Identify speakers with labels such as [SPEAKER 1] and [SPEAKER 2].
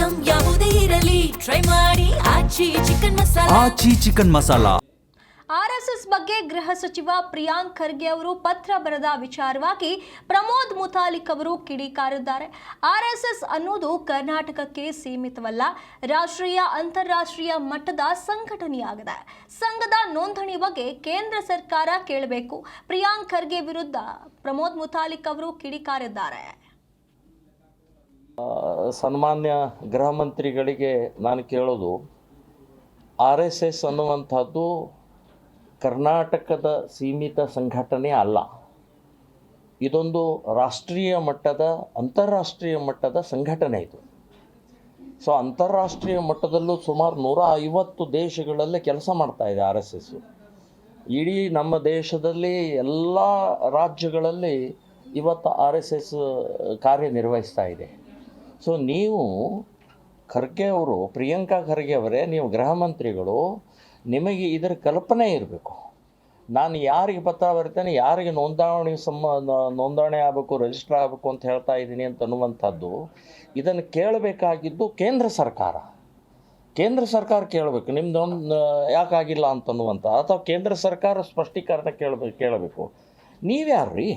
[SPEAKER 1] Item ಯಾವುದೇ ಇರಲಿ try ಮಾಡಿ ಆಚಿ ಚಿಕನ್ ಮಸಾಲಾ.
[SPEAKER 2] ಆರ್ಎಸ್ಎಸ್ ಬಗ್ಗೆ ಗೃಹ ಸಚಿವ ಪ್ರಿಯಾಂಕ್ ಖರ್ಗೆ ಅವರು ಪತ್ರ ಬರೆದ ವಿಚಾರವಾಗಿ ಪ್ರಮೋದ್ ಮುತಾಲಿಕ್ ಅವರು ಕಿಡಿಕಾರಿದ್ದಾರೆ. ಆರ್ಎಸ್ಎಸ್ ಅನ್ನೋದು ಕರ್ನಾಟಕಕ್ಕೆ ಸೀಮಿತವಲ್ಲ, ರಾಷ್ಟ್ರೀಯ ಅಂತಾರಾಷ್ಟ್ರೀಯ ಮಟ್ಟದ ಸಂಘಟನೆಯಾಗಿದೆ. ಸಂಘದ ನೋಂದಣಿ ಬಗ್ಗೆ ಕೇಂದ್ರ ಸರ್ಕಾರ ಕೇಳಬೇಕು. ಪ್ರಿಯಾಂಕ್ ಖರ್ಗೆ ವಿರುದ್ಧ ಪ್ರಮೋದ್ ಮುತಾಲಿಕ್ ಅವರು ಕಿಡಿಕಾರಿದ್ದಾರೆ.
[SPEAKER 3] ಸನ್ಮಾನ್ಯ ಗೃಹ ಮಂತ್ರಿಗಳಿಗೆ ನಾನು ಕೇಳೋದು, RSS ಅನ್ನುವಂಥದ್ದು ಕರ್ನಾಟಕದ ಸೀಮಿತ ಸಂಘಟನೆ ಅಲ್ಲ. ಇದೊಂದು ರಾಷ್ಟ್ರೀಯ ಮಟ್ಟದ ಅಂತಾರಾಷ್ಟ್ರೀಯ ಮಟ್ಟದ ಸಂಘಟನೆ ಇದು. ಸೊ ಅಂತಾರಾಷ್ಟ್ರೀಯ ಮಟ್ಟದಲ್ಲೂ ಸುಮಾರು 150 ದೇಶಗಳಲ್ಲಿ ಕೆಲಸ ಮಾಡ್ತಾ ಇದೆ RSS. ಇಡೀ ನಮ್ಮ ದೇಶದಲ್ಲಿ ಎಲ್ಲ ರಾಜ್ಯಗಳಲ್ಲಿ ಇವತ್ತು RSS ಕಾರ್ಯನಿರ್ವಹಿಸ್ತಾ ಇದೆ. ಸೊ ನೀವು ಖರ್ಗೆ ಅವರು, ಪ್ರಿಯಾಂಕಾ ಖರ್ಗೆ ಅವರೇ, ನೀವು ಗೃಹ ಮಂತ್ರಿಗಳು, ನಿಮಗೆ ಇದರ ಕಲ್ಪನೆ ಇರಬೇಕು. ನಾನು ಯಾರಿಗೆ ಪತ್ರ ಬರ್ತೇನೆ, ಯಾರಿಗೆ ನೋಂದಣಿ ಆಗಬೇಕು, ರಿಜಿಸ್ಟರ್ ಆಗಬೇಕು ಅಂತ ಹೇಳ್ತಾ ಇದ್ದೀನಿ ಅಂತ ಅನ್ನುವಂಥದ್ದು ಇದನ್ನು ಕೇಳಬೇಕಾಗಿದ್ದು ಕೇಂದ್ರ ಸರ್ಕಾರ ಕೇಳಬೇಕು. ನಿಮ್ಮದು ಯಾಕಾಗಿಲ್ಲ ಅಂತನ್ನುವಂಥ, ಅಥವಾ ಕೇಂದ್ರ ಸರ್ಕಾರ ಸ್ಪಷ್ಟೀಕರಣ ಕೇಳಬೇಕು. ನೀವ್ಯಾರು ರೀ?